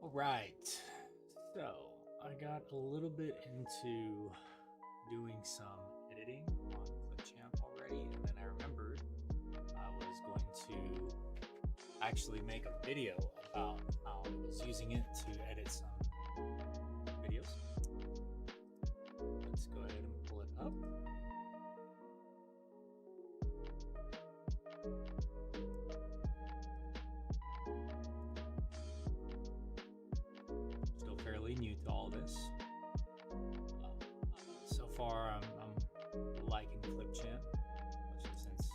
All right, so I got a little bit into doing some editing on ClipChamp already, and then I remembered I was going to actually make a video about how I was using it to edit some videos. Let's go ahead and pull it up. Still fairly new to all this. So far, I'm liking ClipChamp, especially since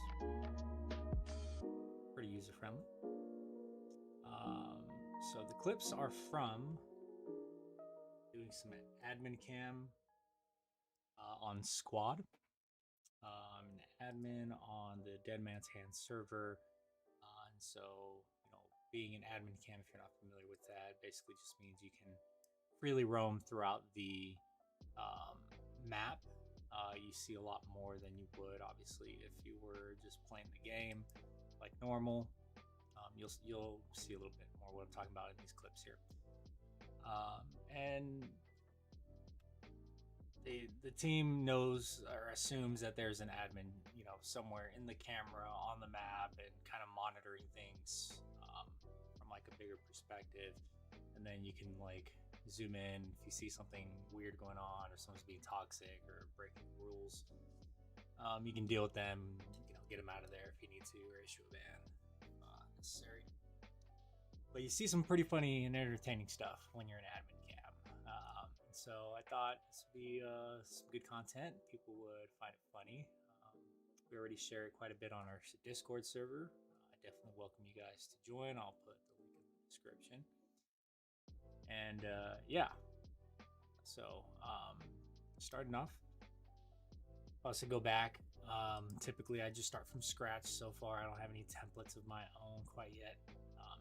pretty user friendly. So the clips are from doing some admin cam on Squad. I'm an admin on the Dead Man's Hand server, and so being an admin cam, if you're not familiar with that, basically just means you can freely roam throughout the map. You see a lot more than you would, obviously, if you were just playing the game like normal. You'll see a little bit more what I'm talking about in these clips here. And the team knows or assumes that there's an admin, somewhere in the camera on the map and kind of monitoring things from like a bigger perspective. And then you can like zoom in if you see something weird going on or someone's being toxic or breaking rules. You can deal with them, get them out of there if you need to, or issue a ban necessary. But you see some pretty funny and entertaining stuff when you're an admin cam. So I thought this would be some good content. People would find it funny. We already share it quite a bit on our Discord server. I definitely welcome you guys to join. I'll put the link in the description. And yeah, so starting off, I'll also go back. Typically, I just start from scratch. So far, I don't have any templates of my own quite yet.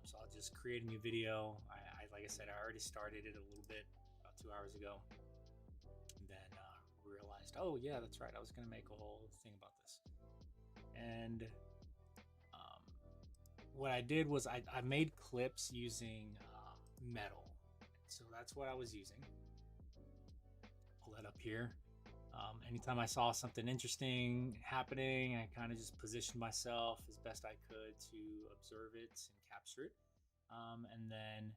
So I'll just create a new video. Like I said, I already started it a little bit about 2 hours ago. And then realized, oh yeah, that's right. I was going to make a whole thing about this. And what I did was I made clips using metal. So that's what I was using. Pull that up here. Anytime I saw something interesting happening, I kind of just positioned myself as best I could to observe it and capture it. And then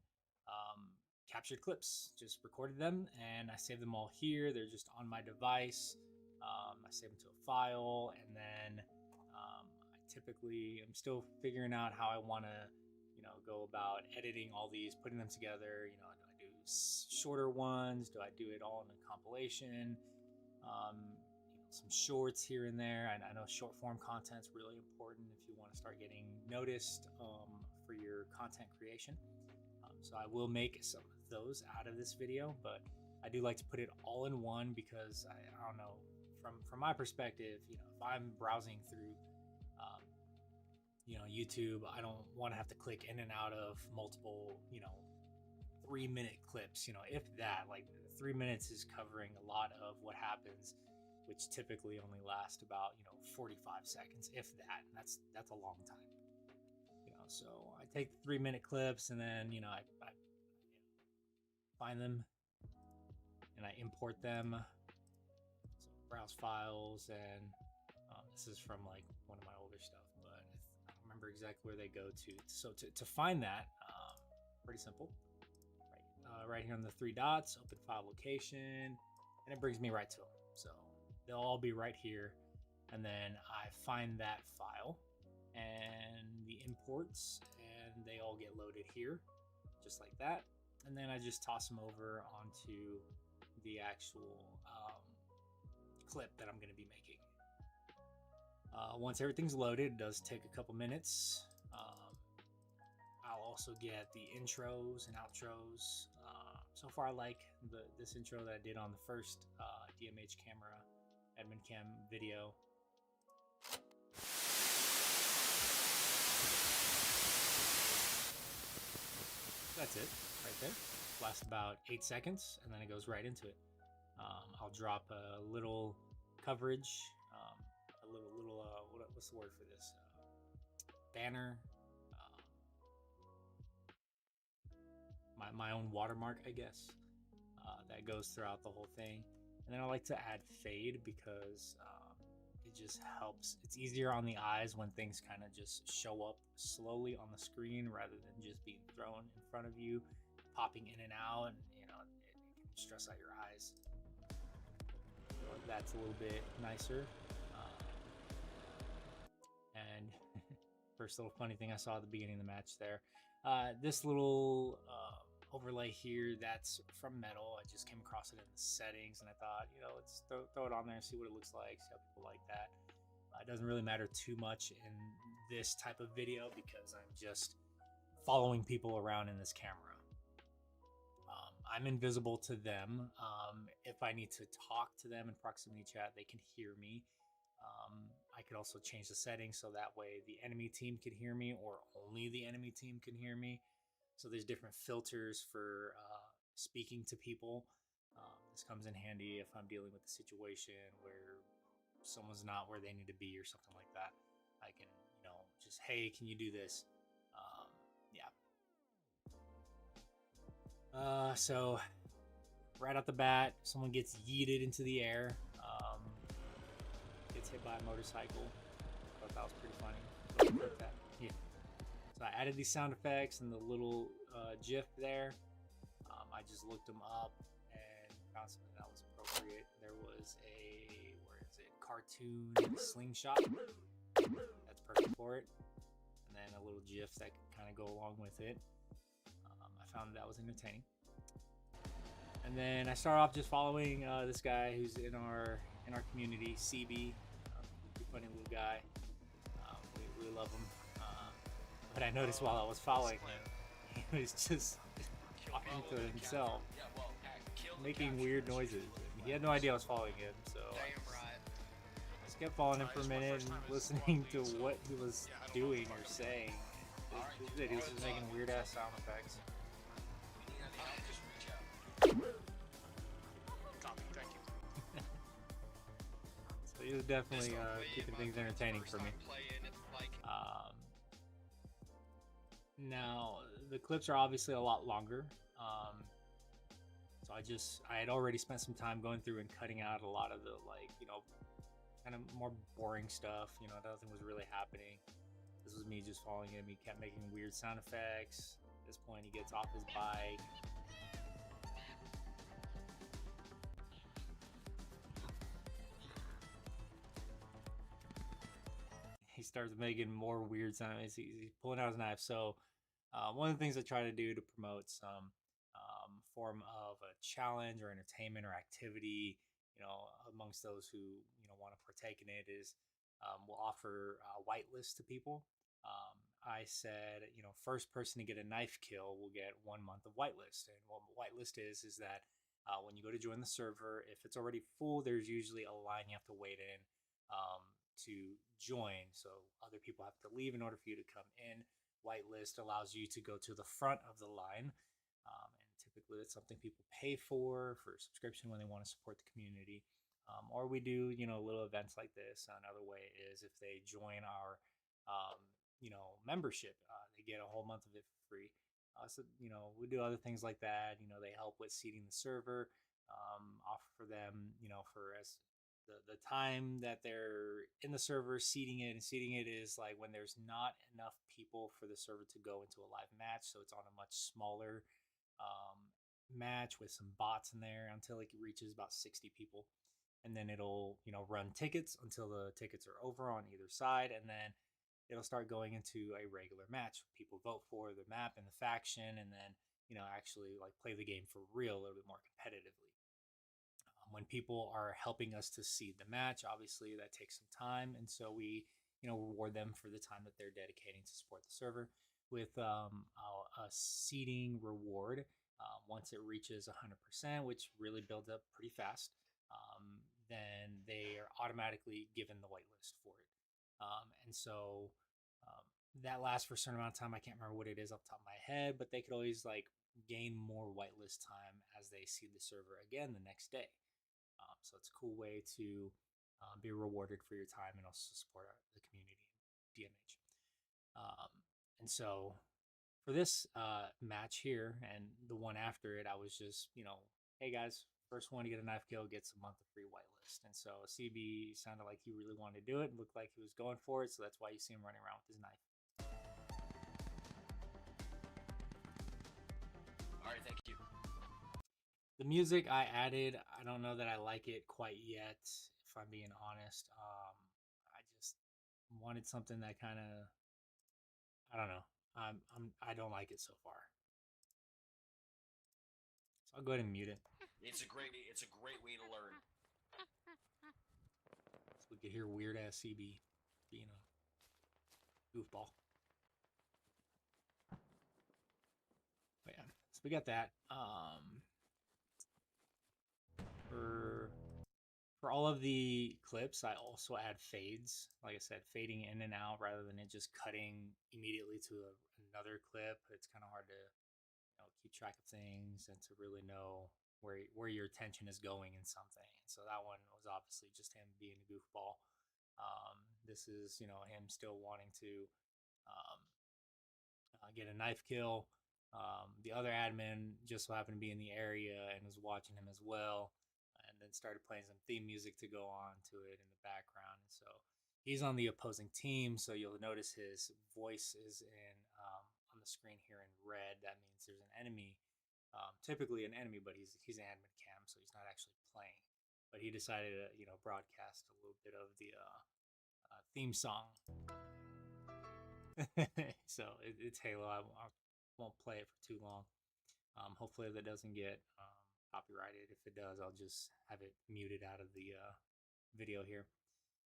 captured clips, just recorded them, and I saved them all here. They're just on my device. I save them to a file, and then I'm still figuring out how I want to go about editing all these, putting them together. Do I do shorter ones? Do I do it all in a compilation? Some shorts here and there. I know short form content is really important if you want to start getting noticed for your content creation. So I will make some of those out of this video, but I do like to put it all in one because I don't know, from my perspective, if I'm browsing through YouTube, I don't want to have to click in and out of multiple 3-minute clips, if that. Like 3 minutes is covering a lot of what happens, which typically only last about 45 seconds, if that. And that's a long time. So I take the 3-minute clips, and then I find them and I import them. So browse files, and this is from like one of my older stuff, but I don't remember exactly where they go to. So to find that, pretty simple. Right here on the 3 dots, open file location, and it brings me right to them. So they'll all be right here, and then I find that file and the imports, and they all get loaded here, just like that. And then I just toss them over onto the actual clip that I'm going to be making. Once everything's loaded, it does take a couple minutes. I'll also get the intros and outros. So far, I like this intro that I did on the first DMH camera admin cam video. That's it right there. Lasts about 8 seconds, and then it goes right into it. I'll drop a little coverage, a little what's the word for this? Banner. my own watermark, I guess, that goes throughout the whole thing. And then I like to add fade because it just helps. It's easier on the eyes when things kind of just show up slowly on the screen rather than just being thrown in front of you, popping in and out, and it can stress out your eyes. So that's a little bit nicer. And first little funny thing I saw at the beginning of the match there. This little overlay here, that's from Metal. I just came across it in the settings, and I thought, let's throw it on there and see what it looks like, see how people like that. It doesn't really matter too much in this type of video because I'm just following people around in this camera. I'm invisible to them. If I need to talk to them in proximity chat, they can hear me. I could also change the settings so that way the enemy team can hear me or only the enemy team can hear me. So there's different filters for speaking to people. This comes in handy if I'm dealing with a situation where someone's not where they need to be or something like that. I can, just, hey, can you do this? So right off the bat, someone gets yeeted into the air. Gets hit by a motorcycle. I thought that was pretty funny. Yeah. So I added these sound effects and the little GIF there. I just looked them up and found something that was appropriate. There was a, cartoon slingshot. That's perfect for it. And then a little GIF that can kind of go along with it. I found that was entertaining. And then I start off just following this guy who's in our community, CB. Funny little guy. We love him. But I noticed while I was following him, he was just talking to himself, making weird noises. He had no idea I was following him, so I just kept following him for a minute and listening to what he was doing or saying. He was just making weird ass sound effects. So he was definitely keeping things entertaining for me. Now the clips are obviously a lot longer. So I had already spent some time going through and cutting out a lot of the kind of more boring stuff. Nothing was really happening. This was me just following him. He kept making weird sound effects. At this point, he gets off his bike. He starts making more weird sounds. He's pulling out his knife. So one of the things I try to do to promote some form of a challenge or entertainment or activity, amongst those who want to partake in it is we'll offer a whitelist to people. I said, first person to get a knife kill will get 1 month of whitelist. And what whitelist is that when you go to join the server, if it's already full, there's usually a line you have to wait in to join. So other people have to leave in order for you to come in. Whitelist allows you to go to the front of the line. And typically it's something people pay for subscription when they want to support the community. Or we do, little events like this. Another way is if they join our, membership, they get a whole month of it for free. So, we do other things like that. They help with seeding the server, offer for them, for as the time that they're in the server seeding it. And seeding it is like when there's not enough people for the server to go into a live match. So it's on a much smaller match with some bots in there until it reaches about 60 people. And then it'll, run tickets until the tickets are over on either side. And then it'll start going into a regular match. People vote for the map and the faction, and then, actually like play the game for real a little bit more competitively. When people are helping us to seed the match, obviously that takes some time. And so we, reward them for the time that they're dedicating to support the server with a seeding reward. Once it reaches 100%, which really builds up pretty fast, then they are automatically given the whitelist for it. And so that lasts for a certain amount of time. I can't remember what it is off the top of my head, but they could always gain more whitelist time as they seed the server again the next day. So it's a cool way to be rewarded for your time and also support the community in DMH. And so for this match here and the one after it, I was just, hey guys, first one to get a knife kill gets a month of free whitelist. And so CB sounded like he really wanted to do it, looked like he was going for it, so that's why you see him running around with his knife. All right, thank you. The music I added, I don't know that I like it quite yet, if I'm being honest. I just wanted something that kind of, I don't know. I don't like it so far. So I'll go ahead and mute it. It's a great way to learn. So we could hear weird ass CB being a goofball. But yeah, so we got that. For all of the clips, I also add fades. Like I said, fading in and out rather than it just cutting immediately to another clip. It's kind of hard to keep track of things and to really know where your attention is going in something. So that one was obviously just him being a goofball. This is him still wanting to get a knife kill. The other admin just so happened to be in the area and was watching him as well, and then started playing some theme music to go on to it in the background. And so he's on the opposing team, so you'll notice his voice is on the screen here in red. That means there's an enemy, typically an enemy, but he's an admin cam, so he's not actually playing. But he decided to broadcast a little bit of the theme song. So it's Halo. I won't play it for too long. Hopefully that doesn't get copyrighted. If it does, I'll just have it muted out of the video here.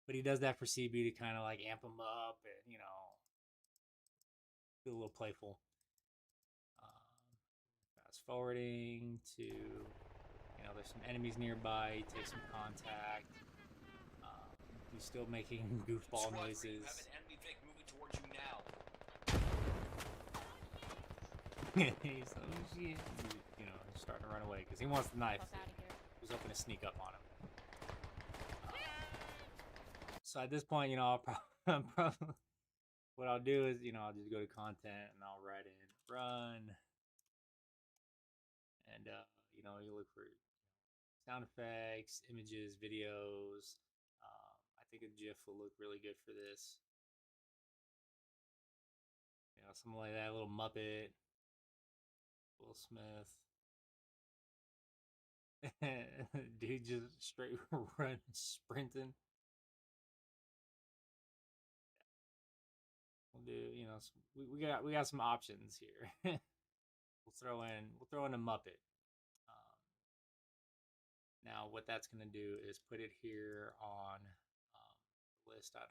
But he does that for CB to kind of like amp him up and be a little playful. Fast forwarding to there's some enemies nearby. He takes some contact. He's still making goofball noises. You have an enemy Vic moving towards you now. He's starting to run away because he wants the knife. He's hoping to sneak up on him. So at this point, I'll probably what I'll do is I'll just go to content and I'll write in run, and you look for sound effects, images, videos. I think a GIF will look really good for this. Something like that, a little Muppet, Will Smith. Dude just straight run sprinting. We'll do, we got some options here. we'll throw in a Muppet. Now what that's gonna do is put it here on the list. I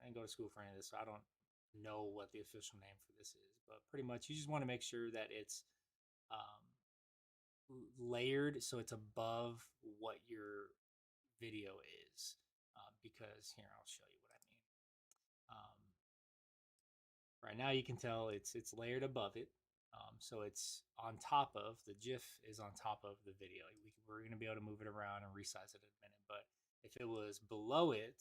didn't go to school for any of this, so I don't know what the official name for this is, but pretty much you just want to make sure that it's layered so it's above what your video is, because here I'll show you what I mean. Right now you can tell it's layered above it, so it's on top of the GIF is on top of the video. We're going to be able to move it around and resize it in a minute, but if it was below it,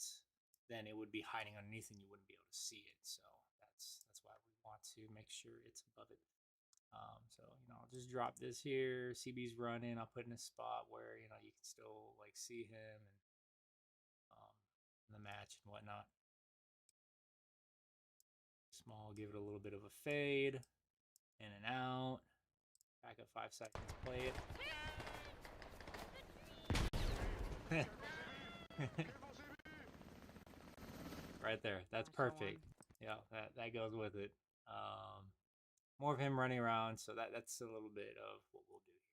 then it would be hiding underneath and you wouldn't be able to see it. So that's why we want to make sure it's above it. So I'll just drop this here. CB's running. I'll put in a spot where you can still like see him and in the match and whatnot. Small, give it a little bit of a fade, in and out. Back up 5 seconds. Play it. Right there. That's perfect. Yeah, that goes with it. More of him running around, so that's a little bit of what we'll do here.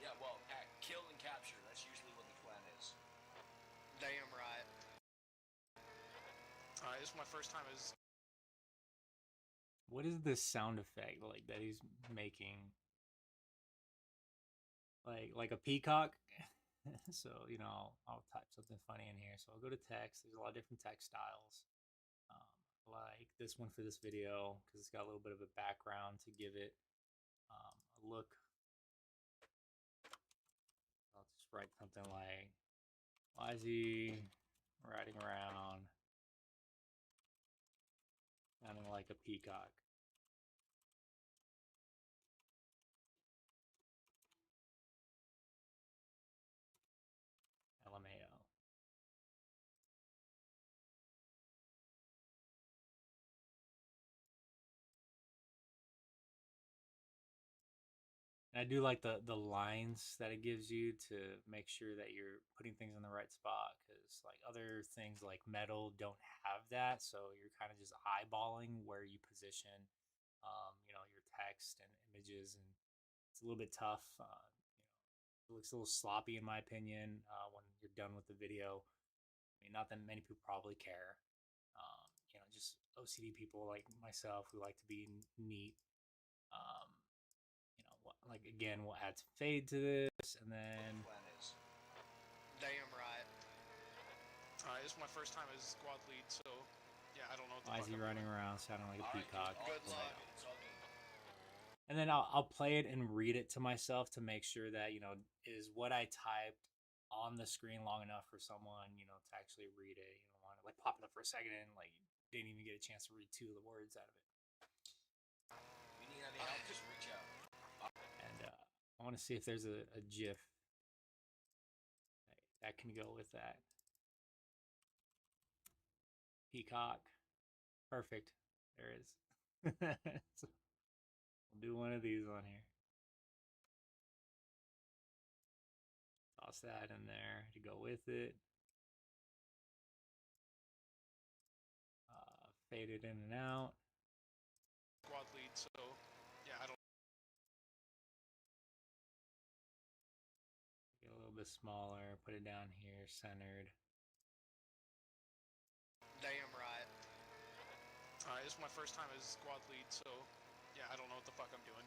Yeah, well, kill and capture. That's usually what the plan is. Damn right. Alright, this is my first time as... What is this sound effect like that he's making? Like a peacock? So, I'll type something funny in here. So I'll go to text. There's a lot of different text styles. like this one for this video because it's got a little bit of a background to give it a look. I'll just write something like, why is he riding around sounding like a peacock? LMAO. And I do like the lines that it gives you to make sure that you're putting things in the right spot, because like other things like metal don't have that, so you're kind of just eyeballing where you position, your text and images, and it's a little bit tough. It looks a little sloppy in my opinion when you're done with the video. I mean, not that many people probably care. Just OCD people like myself who like to be neat. Um, like again, we'll add some fade to this, and then Plan is. Damn right. Alright, this is my first time as squad lead, so yeah, I don't know what the why fuck is he I'm running doing. around sounding like a All right, peacock? dude. Good It's all luck. good. It's all good. And then I'll play it and read it to myself to make sure that is what I typed on the screen long enough for someone to actually read it. You don't want to like pop it up for a second and like didn't even get a chance to read two of the words out of it. If you need any help, just reach out. And I want to see if there's a GIF that can go with that. Peacock. Perfect. There is. So we'll do one of these on here. Toss that in there to go with it. Fade it in and out. Squad lead, so yeah, I don't. Get a little bit smaller. Put it down here, centered. Damn right. Alright, this is my first time as squad lead, so yeah, I don't know what the fuck I'm doing.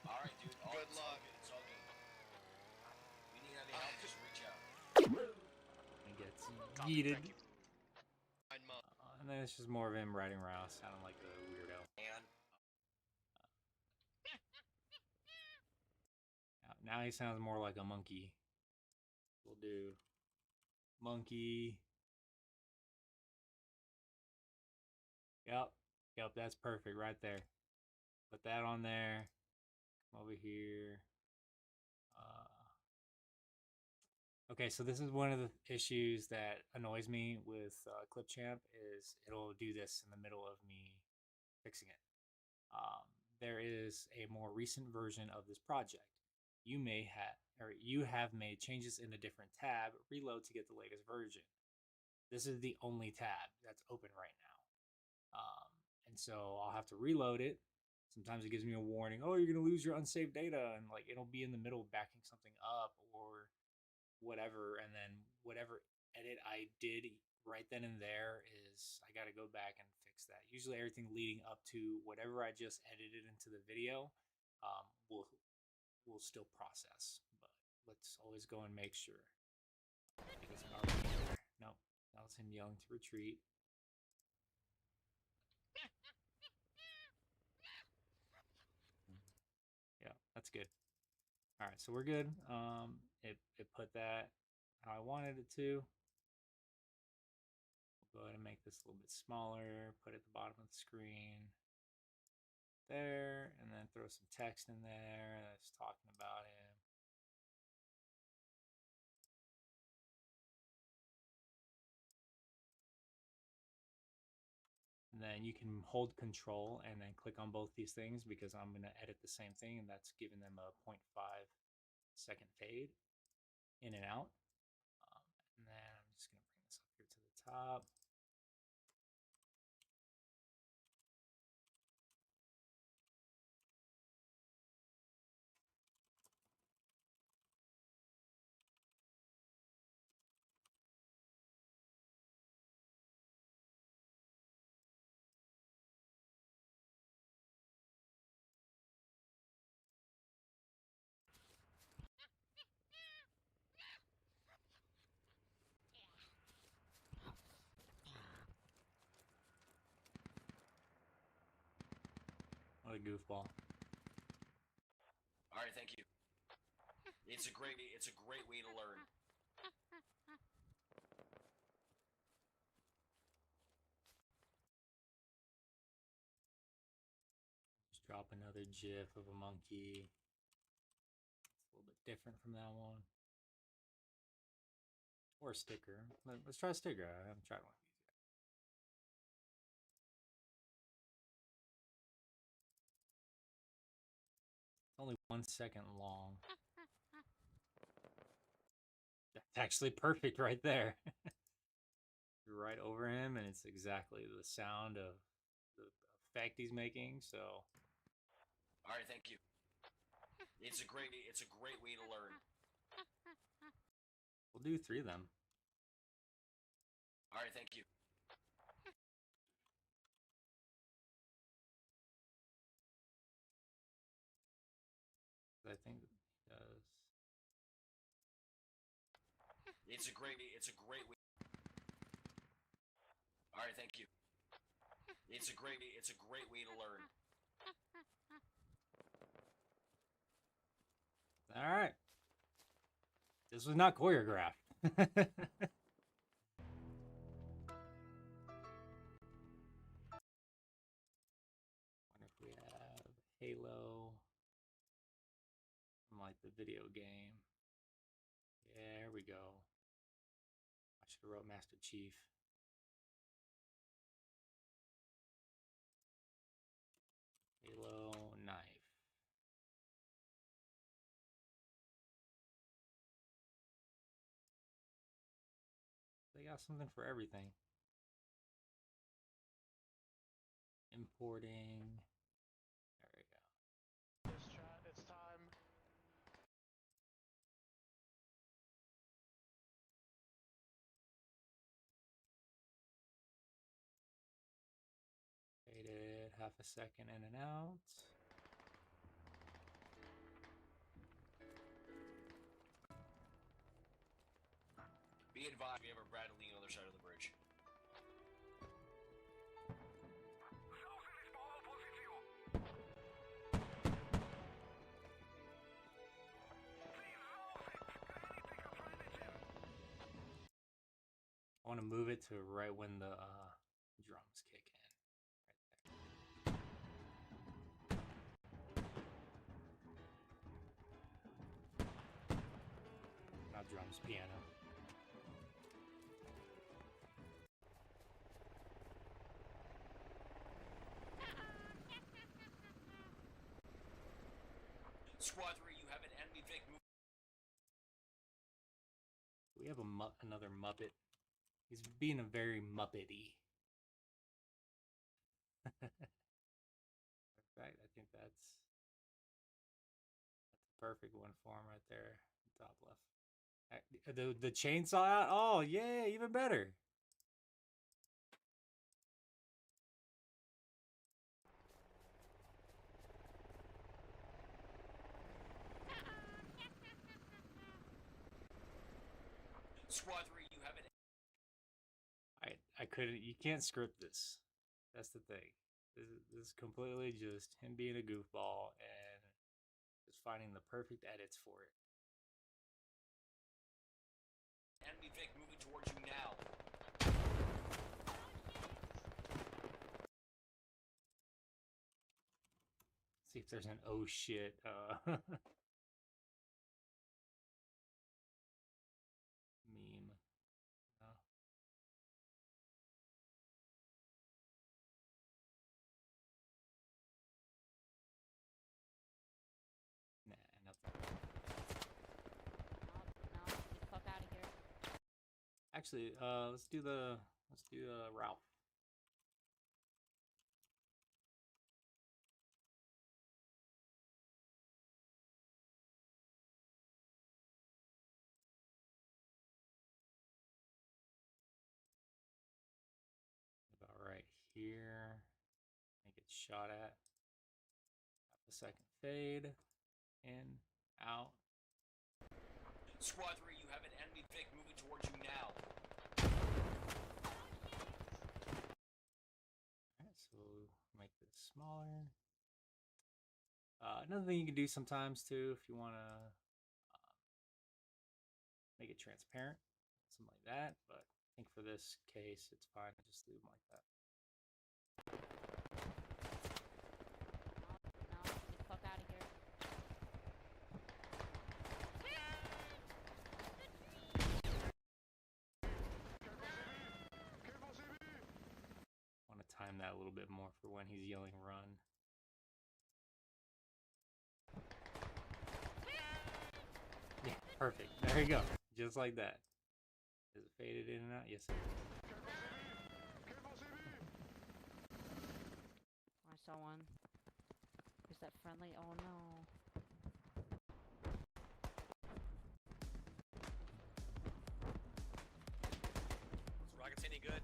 All right, dude. Good It's all luck. good. It's all good. If you need any help, just reach out. It gets Copy, yeeted. thank you. And then it's just more of him riding around, sounding like a weirdo. And Now he sounds more like a monkey. We'll do monkey. Yep, that's perfect right there. Put that on there. Come over here. Okay, so this is one of the issues that annoys me with ClipChamp is it'll do this in the middle of me fixing it. There is a more recent version of this project. You have made changes in a different tab. Reload to get the latest version. This is the only tab that's open right now. And so I'll have to reload it. Sometimes it gives me a warning, oh, you're gonna lose your unsaved data, and like it'll be in the middle of backing something up or whatever, and then whatever edit I did right then and there is I got to go back and fix that. Usually everything leading up to whatever I just edited into the video will still process, but let's always go and make sure. Nope, that was him yelling to retreat. Yeah, that's good. All right, so we're good. It put that how I wanted it to. We'll go ahead and make this a little bit smaller, put it at the bottom of the screen there, and then throw some text in there that's talking about him. And then you can hold control and then click on both these things because I'm going to edit the same thing, and that's giving them a 0.5 second fade in and out. And then I'm just going to bring this up here to the top. What a goofball. All right, thank you. It's a great way to learn. Just drop another GIF of a monkey. It's a little bit different from that one. Or a sticker. Let's try a sticker. I haven't tried one of these yet. It's only 1 second long. That's actually perfect right there. You're right over him, and it's exactly the sound of the effect he's making. So, all right, thank you. It's a great way to learn. We'll do 3 of them. All right, thank you. I think it does. It's a great way. All right, thank you. It's a great way to learn. All right. This was not choreographed. Wonder if we have Halo from like the video game. There we go. I should have wrote Master Chief. Halo knife. They got something for everything. Importing. There we go. Yes, chat, it's time. Fade it half a second in and out. Be advised, we have a Bradley on the other side of the bridge. I want to move it to right when the drums kick in. Right there. Not drums, piano. Squad 3, you have an enemy Vic move. We have another Muppet. He's being a very Muppety. In fact, I think that's a perfect one for him right there, top left. The chainsaw out. Oh yeah, even better. Squad 3, you have an. I couldn't. You can't script this. That's the thing. This is completely just him being a goofball and just finding the perfect edits for it. Enemy Vic moving towards you now. See if there's an oh shit. Meme. No. Nah, nothing. No, get the fuck out of here. Actually, let's do Ralph. About right here. Make it shot at. Half a second fade. In, out. Squad 3, you have an enemy Vic moving towards you now. Alright, so make this smaller. Another thing you can do sometimes too, if you want to make it transparent, something like that. But I think for this case, it's fine to just leave them like that. No, get the fuck out of here. Want to time that a little bit more for when he's yelling run. Yeah, perfect. There you go. Just like that. Is it faded in and out? Yes, it is. I saw one. Is that friendly? Oh no. Is rockets any good?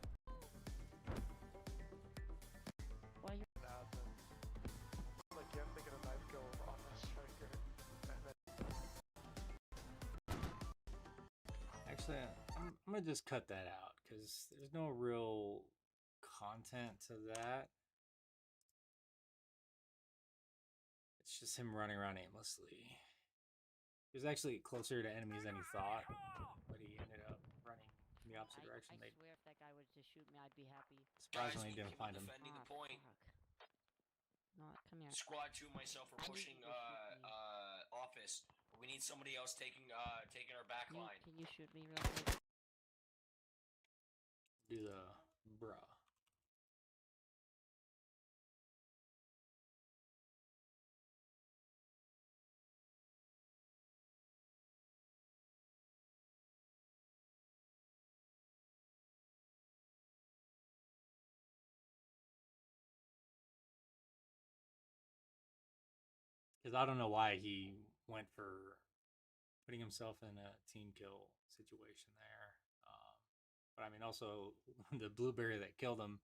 Why you? Like you have to get a knife go on the striker, and then Actually, I'm gonna just cut that out because there's no real content to that. It's just him running around aimlessly. He was actually closer to enemies than he thought, but he ended up running in the opposite direction. I They swear if that guy would just shoot me, I'd be happy. surprisingly Guys, didn't keep find him. defending the Ah, point. fuck. No, come here. Squad 2 and myself are I need pushing you to shoot me. office. We need somebody else taking our back line. Can you shoot me real quick? Do the bruh. Because I don't know why he went for putting himself in a team kill situation there. But I mean, also the blueberry that killed him,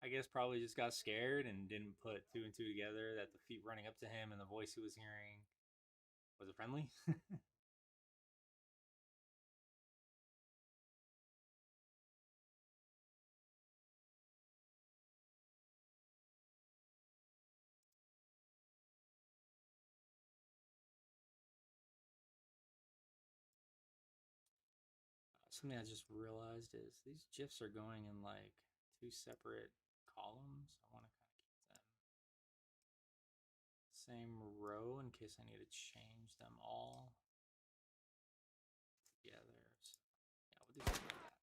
I guess probably just got scared and didn't put two and two together that the feet running up to him and the voice he was hearing was it friendly. Something I just realized is these GIFs are going in like two separate columns. I want to kind of keep them same row in case I need to change them all together. So, yeah, we'll do something like that.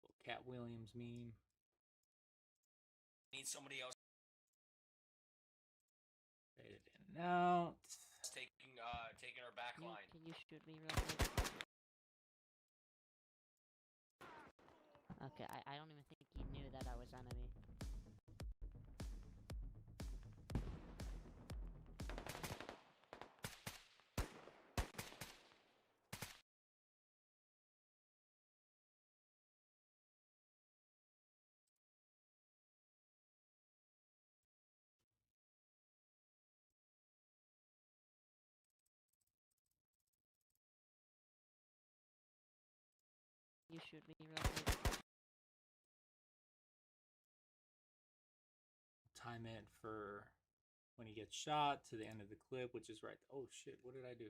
Little Cat Williams meme. Need somebody else Fade it in and out. taking our back line. Can you shoot me real quick? Okay, I don't even think he knew that I was enemy. You shoot me real quick. Time it for when he gets shot to the end of the clip, which is right. Oh shit, what did I do?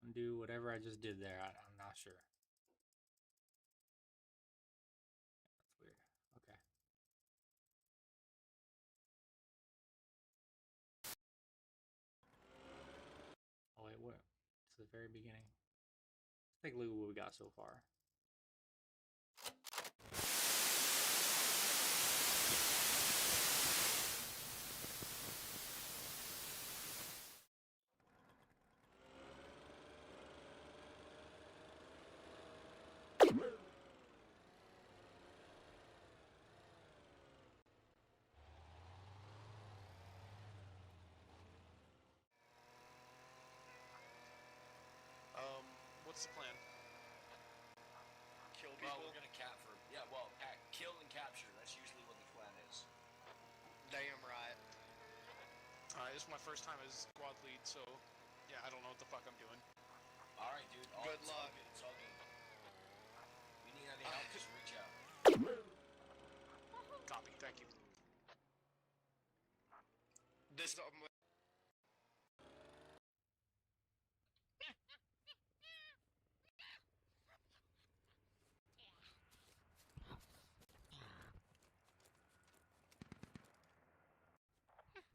Undo whatever I just did there. I'm not sure. That's weird. Okay. Oh wait, what? It's the very beginning. Let's take a look at what we got so far. What's the plan? Kill people. Well, we're gonna kill and capture. That's usually what the plan is. damn right. This is my first time as squad lead, so yeah, I don't know what the fuck I'm doing. All right, dude. Good luck. It's all good. If you need any help, just reach out. Copy. Thank you. This.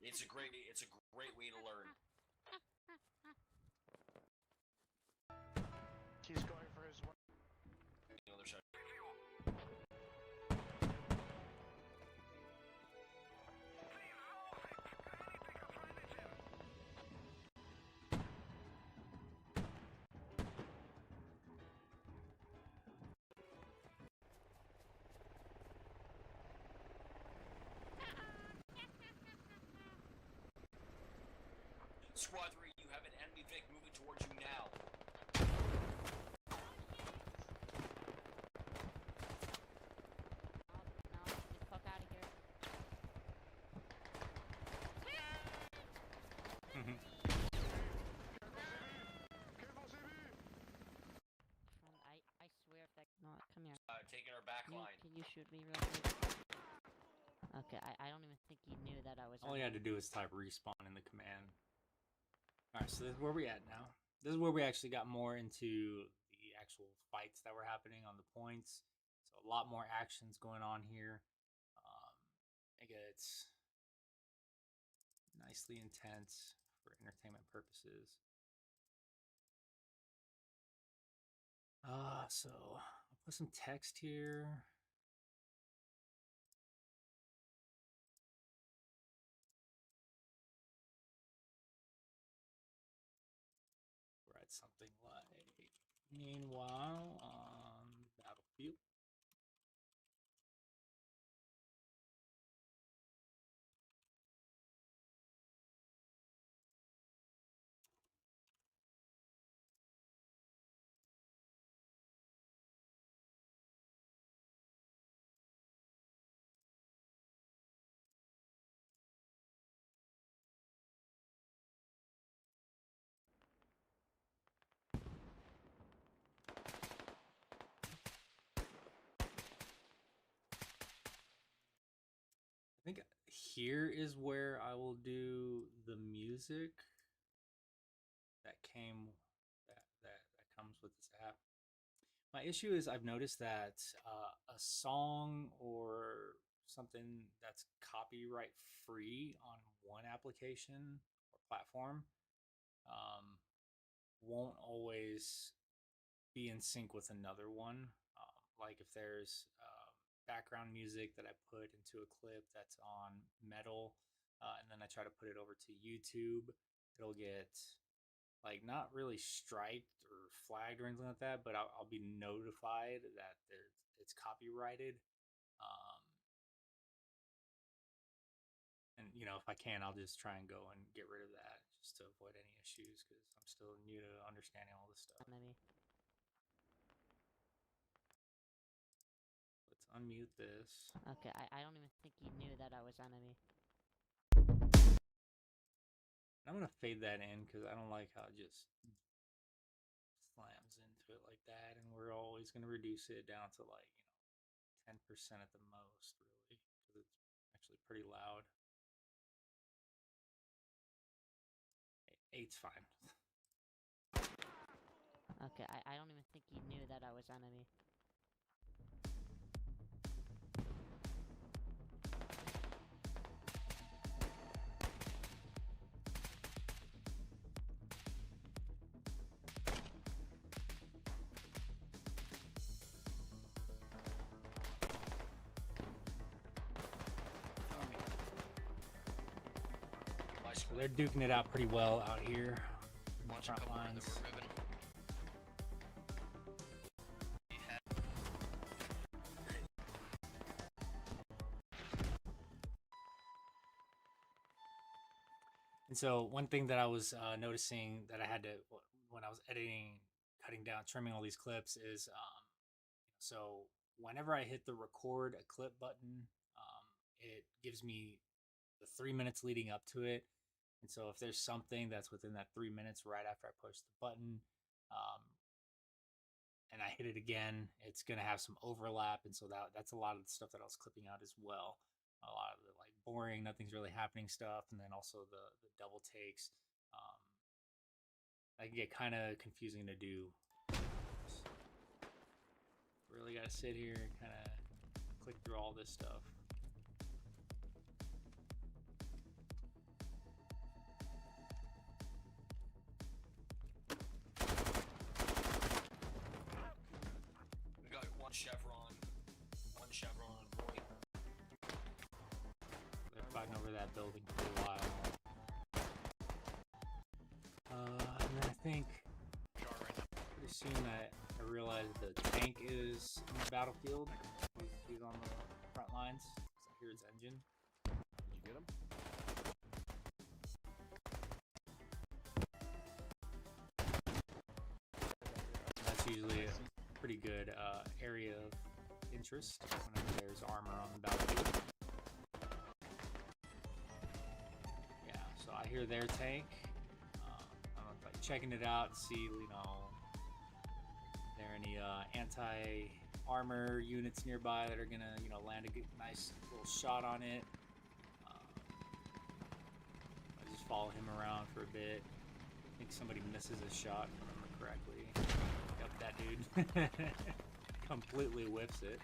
It's a great way to learn. He's going for his one. The other side. Squad 3, you have an enemy Vic moving towards you now. No, get the fuck out of here. Careful, CB! I swear if that. No, come here. Taking our back line. Can you shoot me real quick? Okay, I don't even think he knew that I was. All you had to do is type respawn in the command. Alright, so this is where we at now. This is where we actually got more into the actual fights that were happening on the points. So a lot more actions going on here. It gets nicely intense for entertainment purposes. So I'll put some text here. Write something like, meanwhile on Battlefield. I think here is where I will do the music that comes with this app. My issue is I've noticed that a song or something that's copyright free on one application or platform won't always be in sync with another one. Like if there's background music that I put into a clip that's on Metal, and then I try to put it over to YouTube, it'll get like not really striped or flagged or anything like that, but I'll be notified that it's copyrighted. And you know, if I can, I'll just try and go and get rid of that just to avoid any issues because I'm still new to understanding all this stuff. Maybe. Let's unmute this. Okay, I don't even think he knew that I was enemy. I'm gonna fade that in because I don't like how it just slams into it like that, and we're always gonna reduce it down to like 10% at the most, really, because it's actually pretty loud. 8's fine. Okay, I don't even think he knew that I was enemy. So they're duking it out pretty well out here. Watch a Front couple lines. that we're ribbon. And so one thing that I was noticing that I had to, when I was editing, cutting down, trimming all these clips is, so whenever I hit the record a clip button, it gives me the 3 minutes leading up to it. And so if there's something that's within that 3 minutes right after I push the button, and I hit it again, it's gonna have some overlap, and so that's a lot of the stuff that I was clipping out as well. A lot of the like boring, nothing's really happening stuff, and then also the double takes. That can get kind of confusing to do. Really gotta sit here and kind of click through all this stuff. We got one chevron Roy. They're fighting over that building for a while. And then I think pretty soon I realized the tank is in the battlefield. He's on the front lines. I hear his engine. Did you get him? That's usually a pretty good area of interest whenever there's armor on the battlefield. Yeah, so I hear their tank. I'm like checking it out and see, you know, if there are any anti-armor units nearby that are gonna, you know, land a good, nice little shot on it. I just follow him around for a bit. I think somebody misses a shot, if I remember correctly. Yep, that dude completely whiffs it.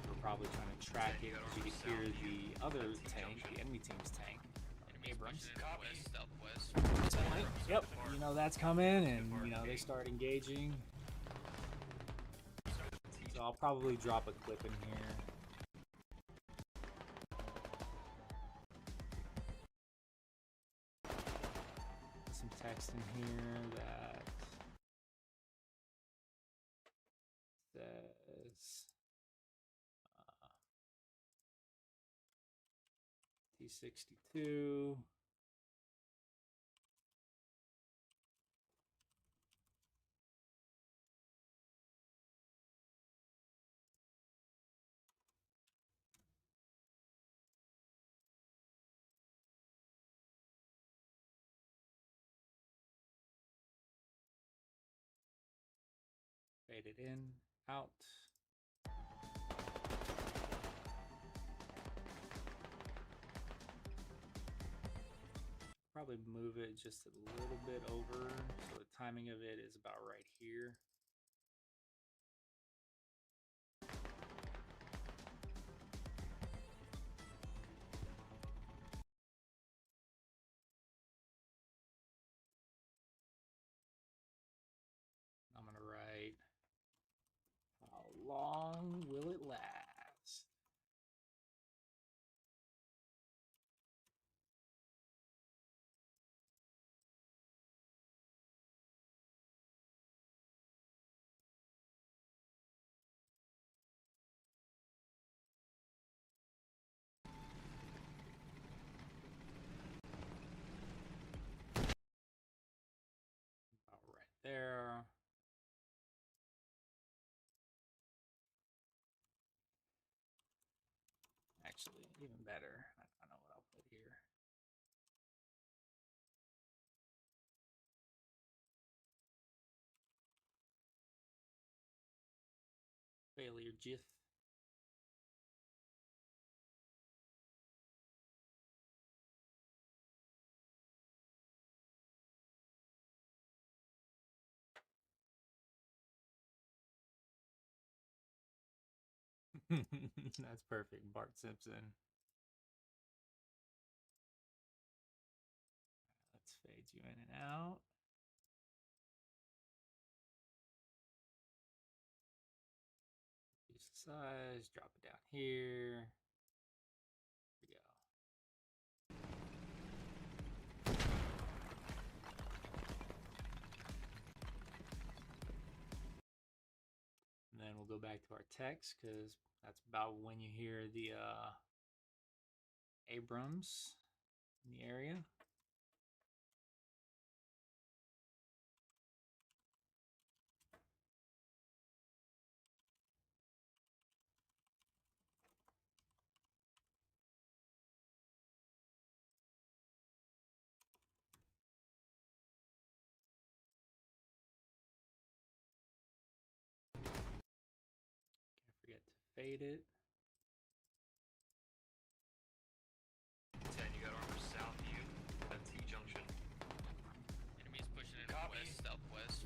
We're probably trying to track it because you can hear the other tank, the enemy team's tank, Abrams. Yep, you know that's coming, and you know they start engaging. So I'll probably drop a clip in here. Some text in here that says T62. Fade it in, out. Probably move it just a little bit over, so the timing of it is about right here. I'm gonna write, how long will it last? About right there. Actually, even better. I know what I'll put here. Failure GIF. That's perfect, Bart Simpson. Let's fade you in and out. Use the size, drop it down here. Here we go. And then we'll go back to our text because that's about when you hear the Abrams in the area. fade it. 10, you got armor south of you at T junction. Enemies pushing in Copy. west, southwest.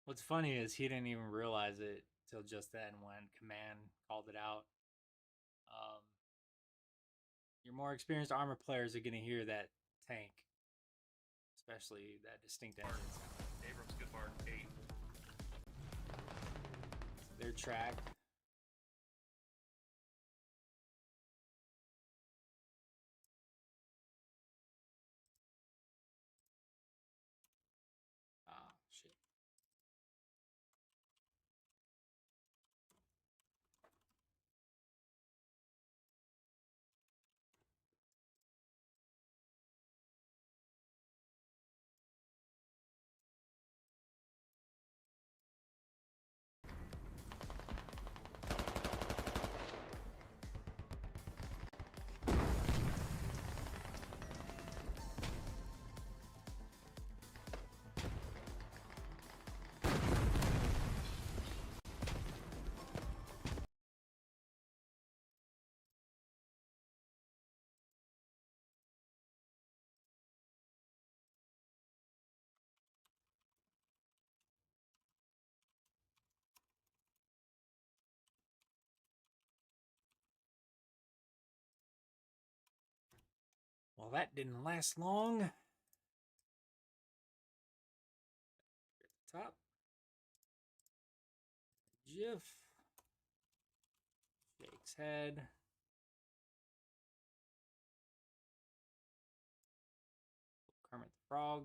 What's funny is he didn't even realize it till just then when command called it out. Your more experienced armor players are gonna hear that tank, especially that distinct engine sound. Abrams, good mark. 8. They're tracked. Ah, shit. Well, that didn't last long. At the top. Jiff. Shakes head. Kermit the Frog.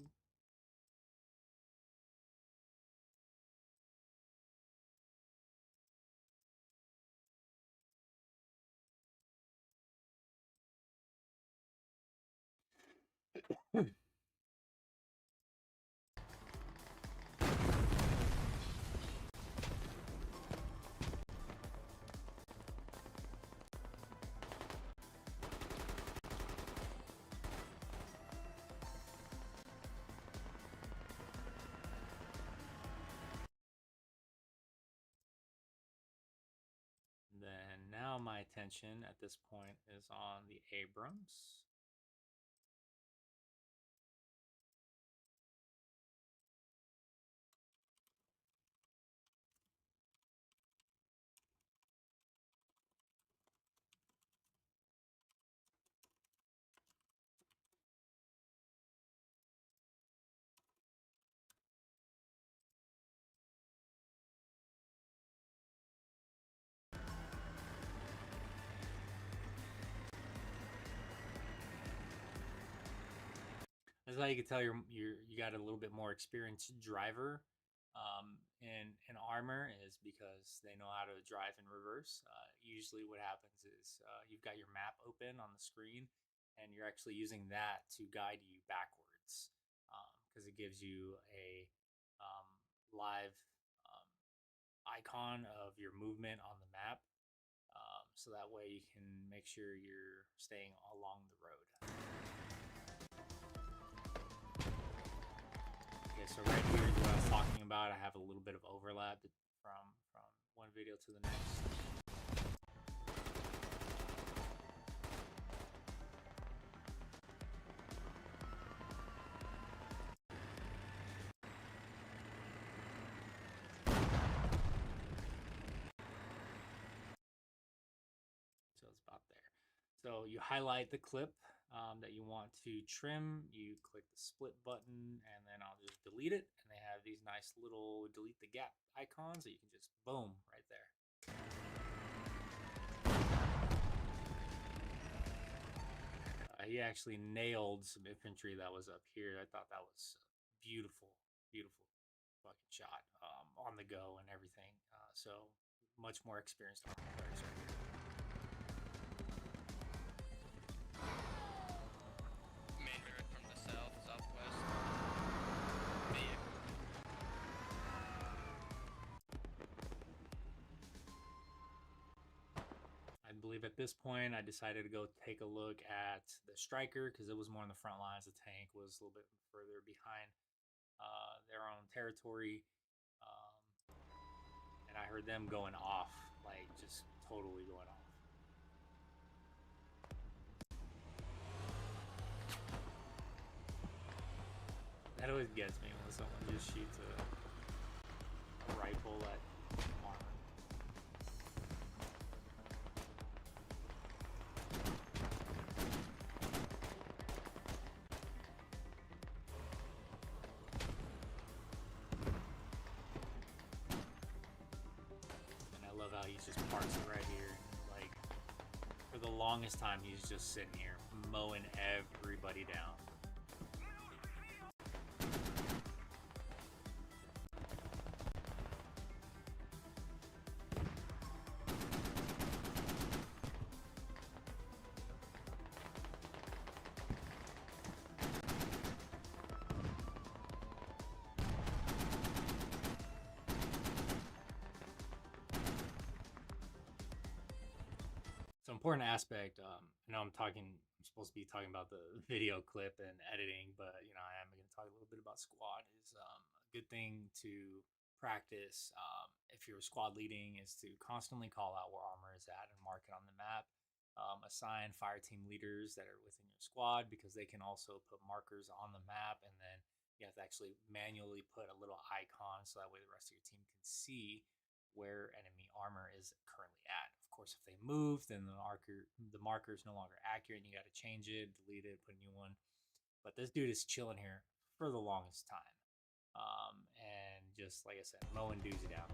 Then now my attention at this point is on the Abrams. That's how you can tell you got a little bit more experienced driver in armor is because they know how to drive in reverse. Usually, what happens is you've got your map open on the screen, and you're actually using that to guide you backwards because it gives you a live icon of your movement on the map. So that way you can make sure you're staying along the road. Okay, so right here is what I was talking about. I have a little bit of overlap from one video to the next. So it's about there. So you highlight the clip that you want to trim. You click the split button, and then I'll just delete it. And they have these nice little delete the gap icons that you can just boom right there. He actually nailed some infantry that was up here. I thought that was beautiful, beautiful fucking shot on the go and everything. So much more experienced armor players right here. Main turret from the south, southwest. I believe at this point I decided to go take a look at the striker because it was more on the front lines. The tank was a little bit further behind their own territory, and I heard them going off like just totally going off. That always gets me when someone just shoots a rifle at armor. And I love how he's just parks it right here. Like, for the longest time, he's just sitting here mowing everybody down. So important aspect. I know I'm supposed to be talking about the video clip and editing, but I am going to talk a little bit about squad. Is a good thing to practice if you're squad leading is to constantly call out where armor is at and mark it on the map. Assign fire team leaders that are within your squad because they can also put markers on the map, and then you have to actually manually put a little icon so that way the rest of your team can see where enemy armor is currently at. Of course, if they move, then the marker is no longer accurate and you got to change it, delete it, put a new one. But this dude is chilling here for the longest time. And just like I said, mowing doozy down.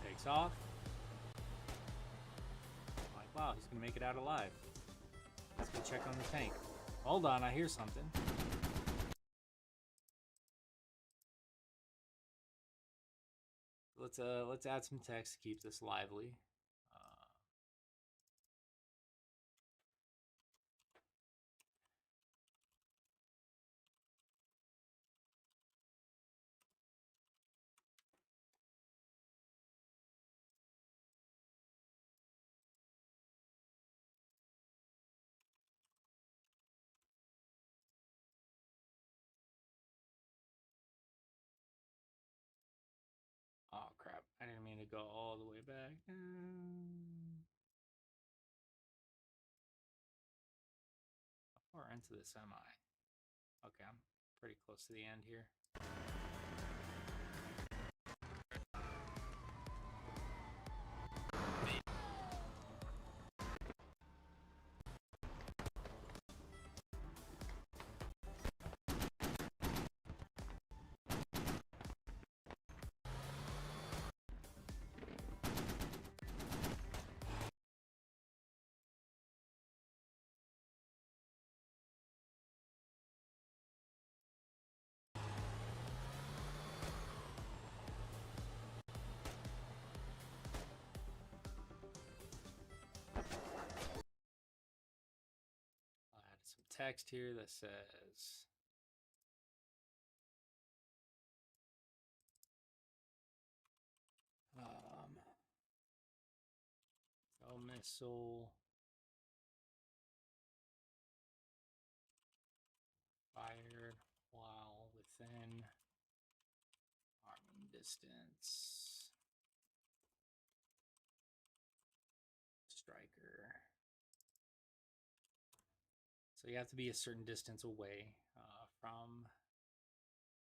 Takes off. I'm like, wow, he's gonna make it out alive. Let's go check on the tank. Hold on, I hear something. Let's add some text to keep this lively. Oh crap, I didn't mean to go all the way back. How far into this am I? Okay, I'm pretty close to the end here. Some text here that says no missile fired while within arming distance. Striker. So you have to be a certain distance away from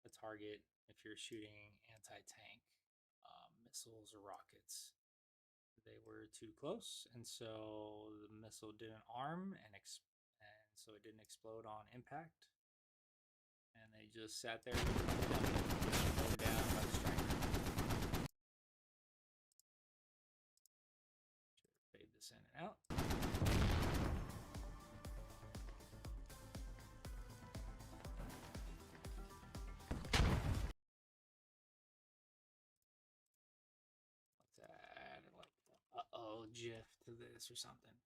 the target if you're shooting anti-tank missiles or rockets. They were too close, and so the missile didn't arm, and so it didn't explode on impact. And they just sat there, slowed down by the striker. Fade this in and out. GIF to this or something.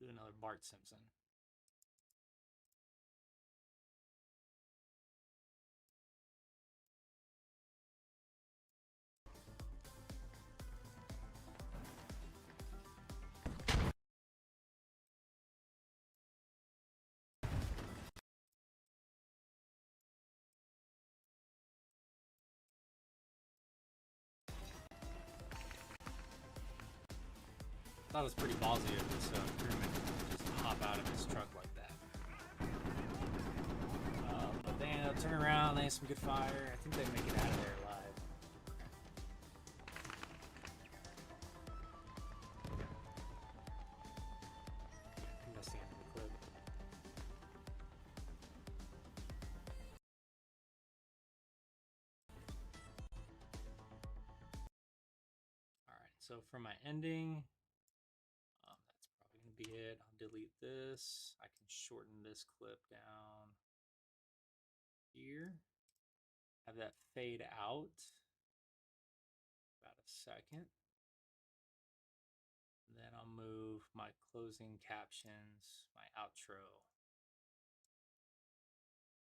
Do another Bart Simpson. I thought it was pretty ballsy of this crewman to just hop out of his truck like that. But they end up turning around, they had some good fire. I think they make it out of there alive. I think that's the end of the clip. Alright, so for my ending, that's probably going to be it. I'll delete this. I can shorten this clip down here. Have that fade out. About a second. And then I'll move my closing captions, my outro,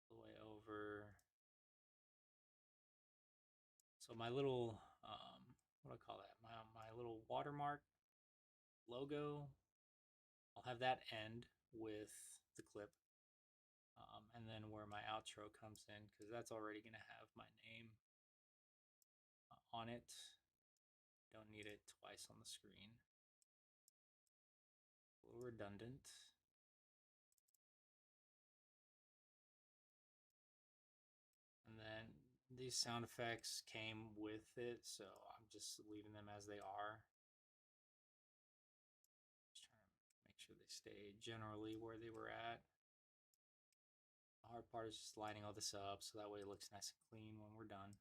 all the way over. So my little, what do I call that? My little watermark logo, I'll have that end with the clip. And then where my outro comes in, because that's already going to have my name on it. Don't need it twice on the screen. A little redundant. And then these sound effects came with it, so I'm just leaving them as they are. Just trying to make sure they stay generally where they were at. The hard part is just lining all this up so that way it looks nice and clean when we're done.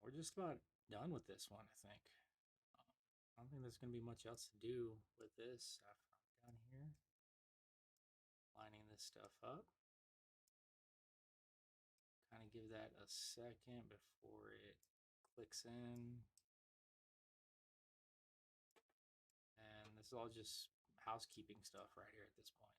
We're just about done with this one, I think. I don't think there's going to be much else to do with this after I'm down here. Lining this stuff up. Kind of give that a second before it clicks in. And this is all just housekeeping stuff right here at this point.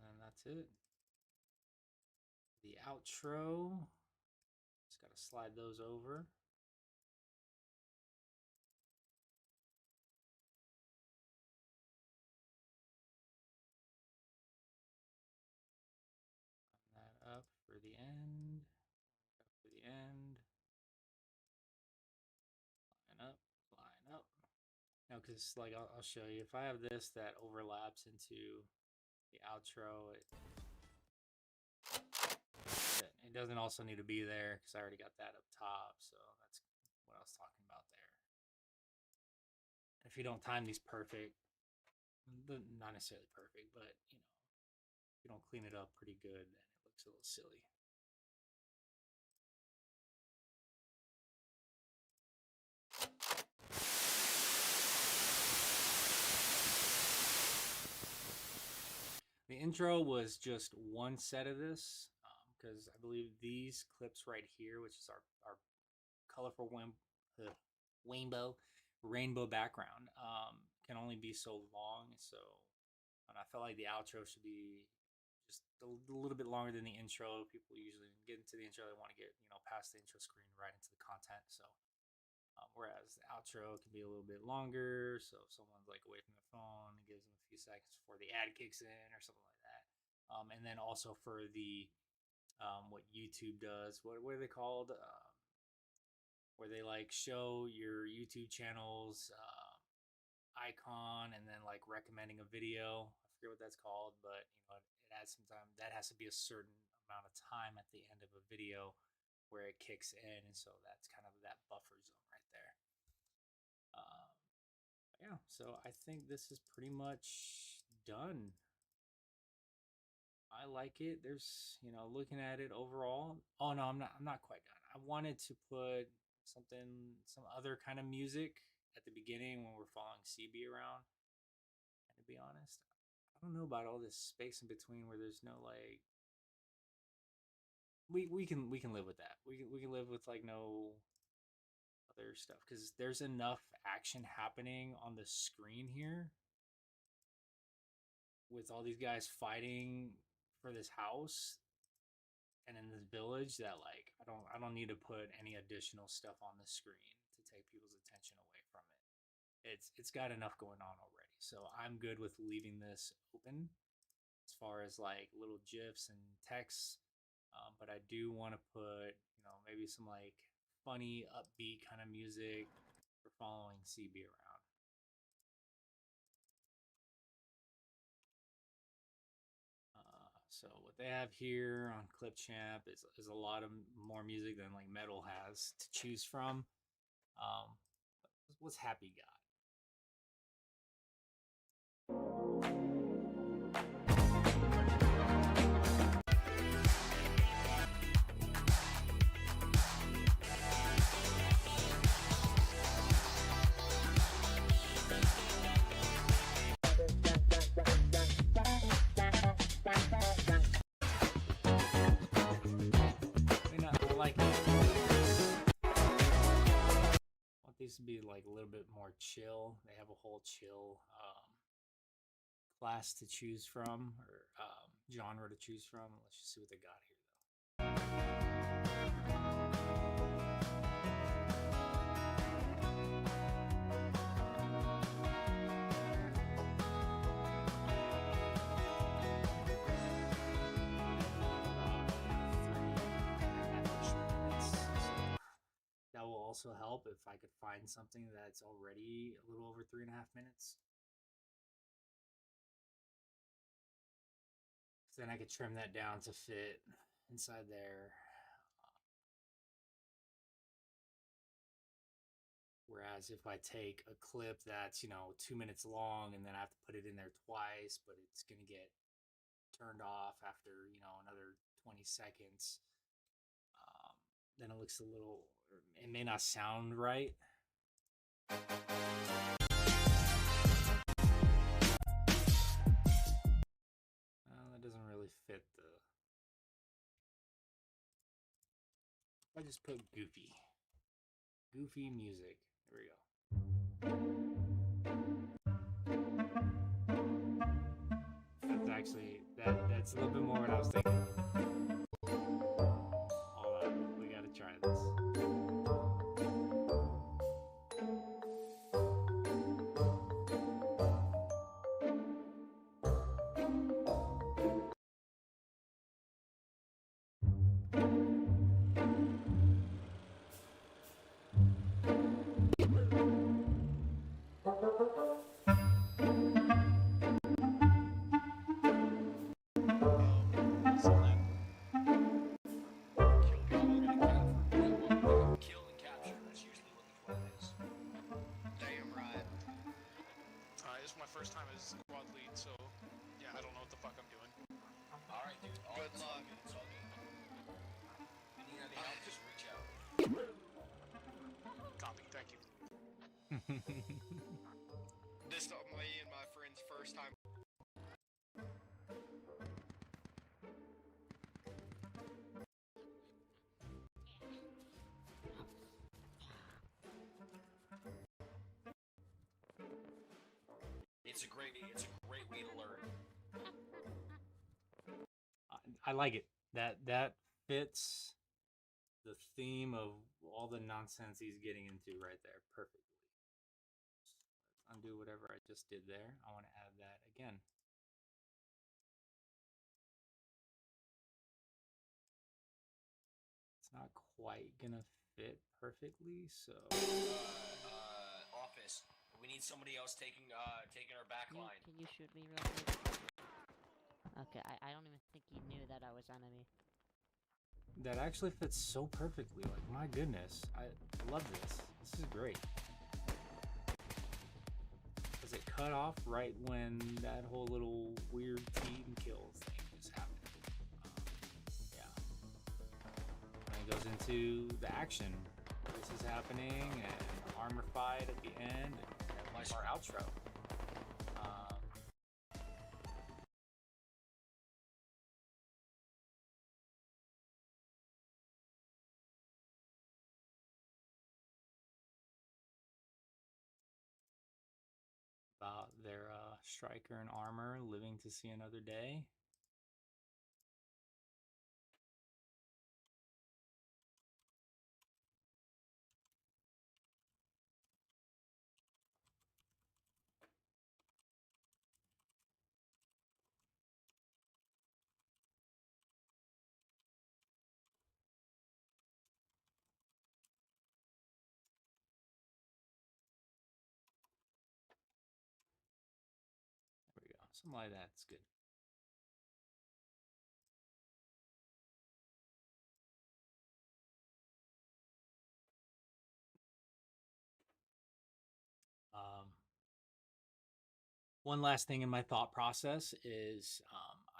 And that's it. The outro, just got to slide those over. Line that up for the end. Up for the end. Line up, line up. Now, because like I'll show you, if I have this that overlaps into the outro, it doesn't also need to be there because I already got that up top. So that's what I was talking about there. If you don't time these perfect, not necessarily perfect, but you know, if you don't clean it up pretty good, then it looks a little silly. The intro was just one set of this, because I believe these clips right here, which is our colorful rainbow background, can only be so long. So and I felt like the outro should be just a little bit longer than the intro. People usually get into the intro, they want to get past the intro screen right into the content. So whereas the outro can be a little bit longer, so if someone's like away from their phone, it gives them a few seconds before the ad kicks in or something like that. And then also for the what YouTube does, what are they called? Where they like show your YouTube channel's icon and then like recommending a video. I forget what that's called, but it adds some time. That has to be a certain amount of time at the end of a video where it kicks in, and so that's kind of that buffer zone right there. Yeah, so I think this is pretty much done. I like it. There's looking at it overall. Oh no, I'm not quite done. I I wanted to put some other kind of music at the beginning when we're following CB around. And to be honest, I don't know about all this space in between where there's no like. We can live with that. We can live with like no other stuff because there's enough action happening on the screen here with all these guys fighting for this house and in this village that like I don't need to put any additional stuff on the screen to take people's attention away from it. It's got enough going on already. So I'm good with leaving this open as far as like little gifs and texts. But I do want to put, maybe some like funny, upbeat kind of music for following CB around. So what they have here on ClipChamp is a lot of more music than like metal has to choose from. What's Happy got? These to be like a little bit more chill. They have a whole chill class to choose from, or genre to choose from. Let's just see what they got here That will also help if I could find something that's already a little over 3.5 minutes. So then I could trim that down to fit inside there. Whereas if I take a clip that's, 2 minutes long and then I have to put it in there twice, but it's going to get turned off after, another 20 seconds, then it looks a little... It may not sound right. That doesn't really fit the... I just put goofy music. There we go. That's actually that's a little bit more what I was thinking. Hold on, we gotta try this. First time as squad lead, so yeah, I don't know what the fuck I'm doing. Alright, dude. Good luck. It's all good. If you need any help, just reach out. Copy, thank you. This is me and my friend's first time. It's a great way to learn. I like it. That fits the theme of all the nonsense he's getting into right there perfectly. Let's undo whatever I just did there. I want to add that again. It's not quite gonna fit perfectly, so office. We need somebody else taking our back line. Can you shoot me real quick? Okay, I don't even think he knew that I was enemy. that actually fits so perfectly. Like, my goodness, I love this. This is great. Because it cut off right when that whole little weird team kills thing just happened. Yeah. And it goes into the action. This is happening, and armor fight at the end, and our outro. About their striker in armor living to see another day. There we go. Something like that's good. One last thing in my thought process is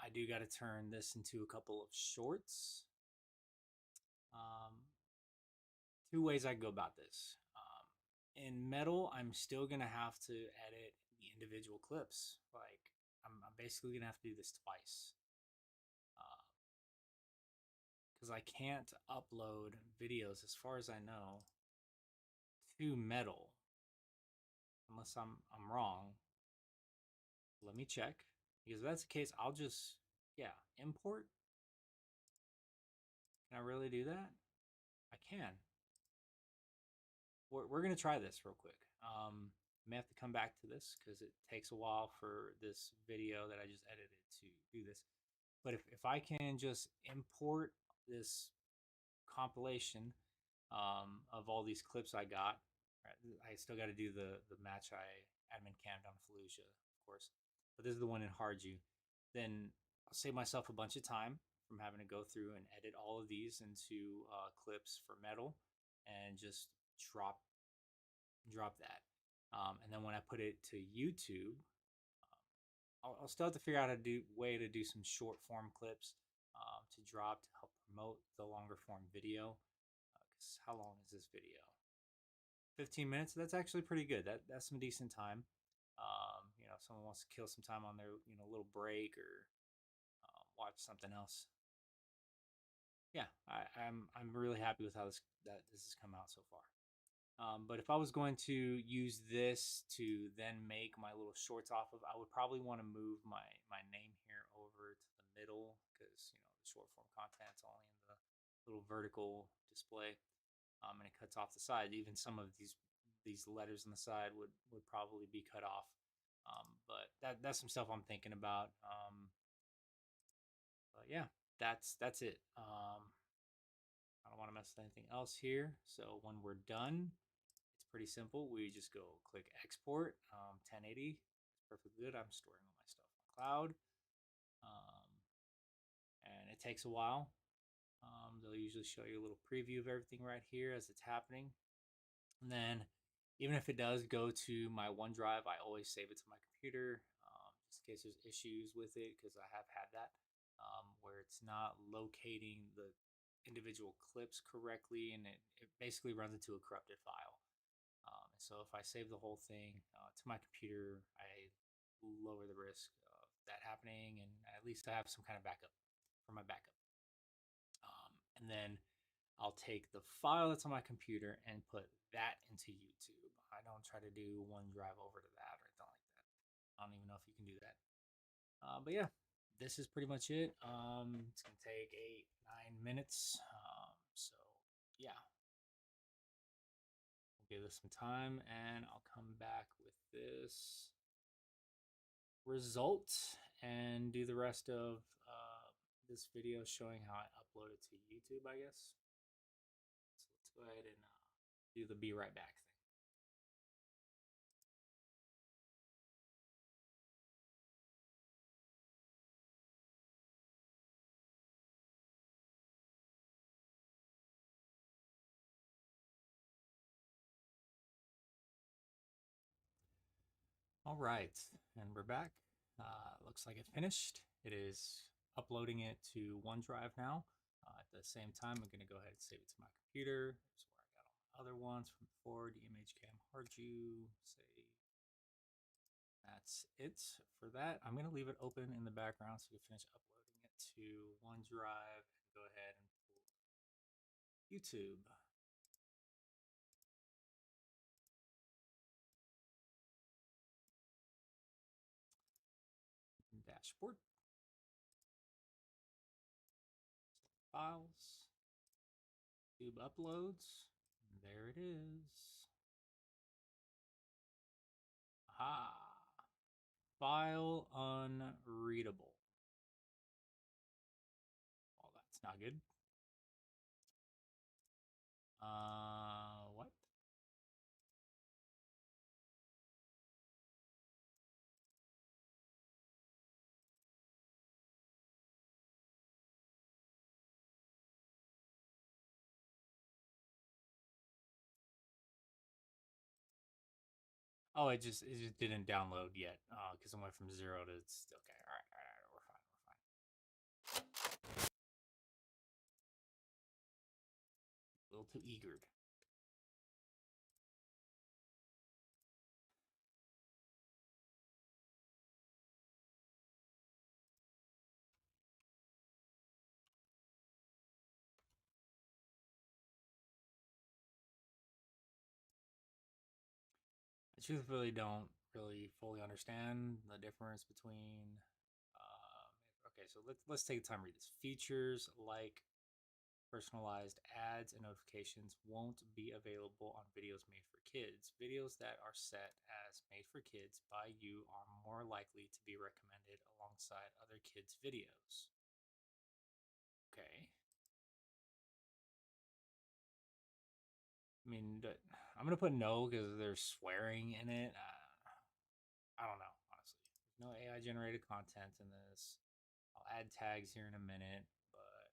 I do got to turn this into a couple of shorts. Two ways I go about this. In metal, I'm still going to have to edit the individual clips. Like, I'm basically going to have to do this twice. Because I can't upload videos, as far as I know, to metal. Unless I'm wrong. Let me check. Because if that's the case, I'll just, yeah, import. Can I really do that? I can. We're going to try this real quick. I may have to come back to this because it takes a while for this video that I just edited to do this. But if I can just import this compilation of all these clips I got, I still got to do the match I admin cammed on Fallujah, of course. But this is the one in Harju. Then I'll save myself a bunch of time from having to go through and edit all of these into clips for metal, and just drop that. And then when I put it to YouTube, I'll still have to figure out a way to do some short form clips to drop to help promote the longer form video. Because how long is this video? 15 minutes. That's actually pretty good. That's some decent time. If someone wants to kill some time on their little break or watch something else. Yeah, I'm really happy with how this has come out so far. But if I was going to use this to then make my little shorts off of, I would probably want to move my name here over to the middle, because the short form content's only in the little vertical display, and it cuts off the side. Even some of these letters on the side would probably be cut off. But that's some stuff I'm thinking about. But yeah, that's it. I don't want to mess with anything else here. So when we're done, it's pretty simple. We just go click export. 1080 is perfectly good. I'm storing all my stuff on cloud. And it takes a while. They'll usually show you a little preview of everything right here as it's happening. And then even if it does go to my OneDrive, I always save it to my computer, just in case there's issues with it, because I have had that, where it's not locating the individual clips correctly, and it basically runs into a corrupted file. So if I save the whole thing to my computer, I lower the risk of that happening, and at least I have some kind of backup for my backup. And then I'll take the file that's on my computer and put that into YouTube. I don't try to do OneDrive over to that or anything like that. I don't even know if you can do that. But yeah, this is pretty much it. It's gonna take 8-9 minutes. So yeah, we'll give this some time, and I'll come back with this result and do the rest of this video showing how I upload it to YouTube, I guess. So let's go ahead and do the be right back thing. All right, and we're back. Looks like it finished. It is uploading it to OneDrive now. At the same time, I'm going to go ahead and save it to my computer. Here's where I got all my other ones from before. DMHCam Hardju. Save. That's it for that. I'm going to leave it open in the background so you can finish uploading it to OneDrive and go ahead and pull YouTube. Dashboard. Files. YouTube uploads. There it is. Aha. File unreadable. Well, that's not good. What? Oh, it just didn't download yet because it went from 0 to okay. All right, we're fine. A little too eager. I truthfully don't really fully understand the difference between. Okay, so let's take the time to read this. Features like personalized ads and notifications won't be available on videos made for kids. Videos that are set as made for kids by you are more likely to be recommended alongside other kids' videos. Okay. I mean, I'm gonna put no because there's swearing in it. I don't know, honestly. There's no AI generated content in this. I'll add tags here in a minute, but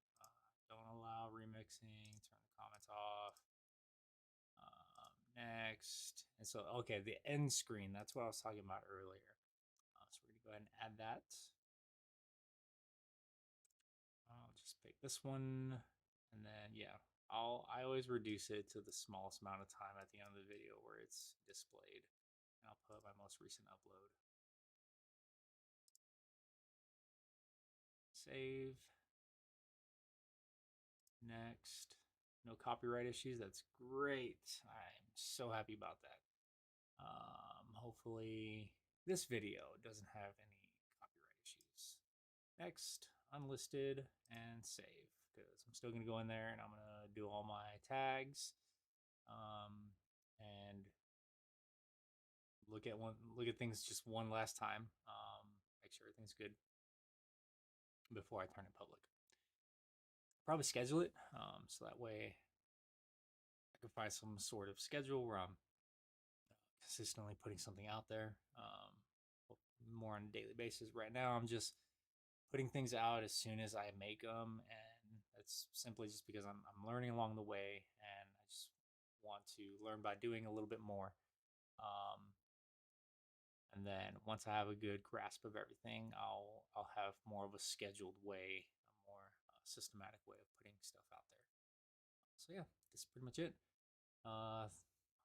don't allow remixing. Turn the comments off. Next. And so, okay, the end screen. That's what I was talking about earlier. So we're gonna go ahead and add that. I'll just pick this one, and then yeah, I always reduce it to the smallest amount of time at the end of the video where it's displayed. And I'll put my most recent upload. Save. Next. No copyright issues. That's great. I'm so happy about that. Hopefully this video doesn't have any copyright issues. Next, unlisted, and save, because I'm still gonna go in there and I'm gonna do all my tags, and look at things just one last time. Make sure everything's good before I turn it public. Probably schedule it, so that way I can find some sort of schedule where I'm consistently putting something out there, more on a daily basis. Right now, I'm just putting things out as soon as I make them, and that's simply just because I'm learning along the way, and I just want to learn by doing a little bit more. And then once I have a good grasp of everything, I'll have more of a scheduled way, a more systematic way of putting stuff out there. So yeah, that's pretty much it.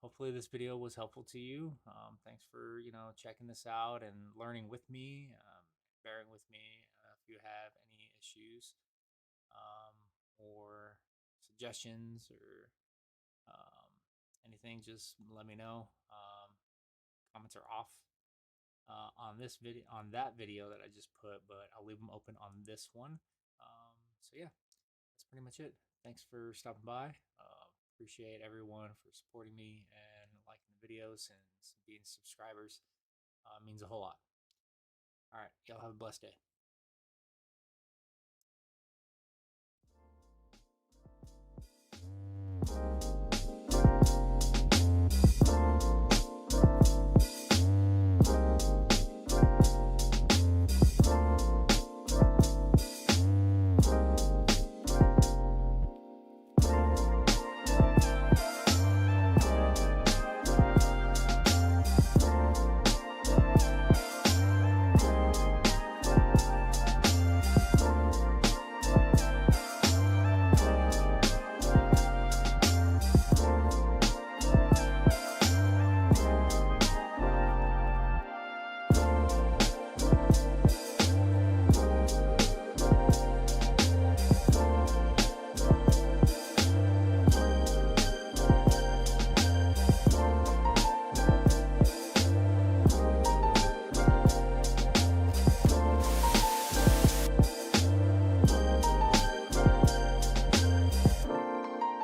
Hopefully this video was helpful to you. Thanks for checking this out and learning with me, bearing with me. If you have any issues or suggestions or anything, just let me know. Comments are off on this video, on that video that I just put, but I'll leave them open on this one. So yeah, that's pretty much it. Thanks for stopping by. Appreciate everyone for supporting me and liking the videos and being subscribers. Means a whole lot. All right, y'all have a blessed day.